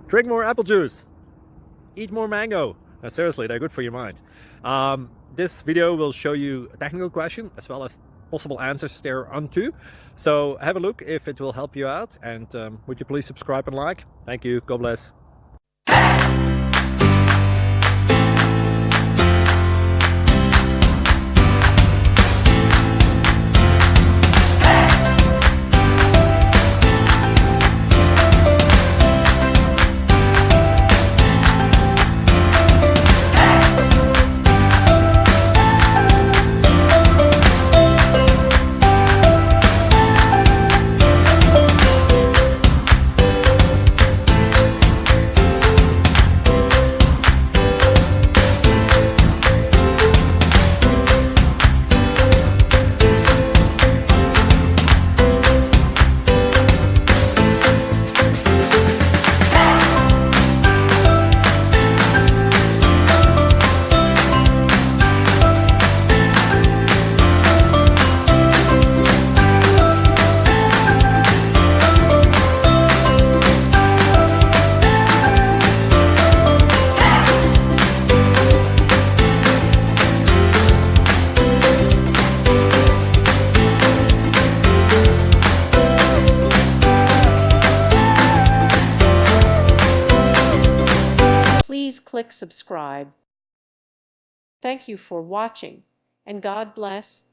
Drink more apple juice. Eat more mango. Seriously, they're good for your mind. This video will show you a technical question as well as possible answers thereunto. So have a look if it will help you out, and would you please subscribe and like? Thank you. God bless. Please click subscribe. Thank you for watching, and God bless.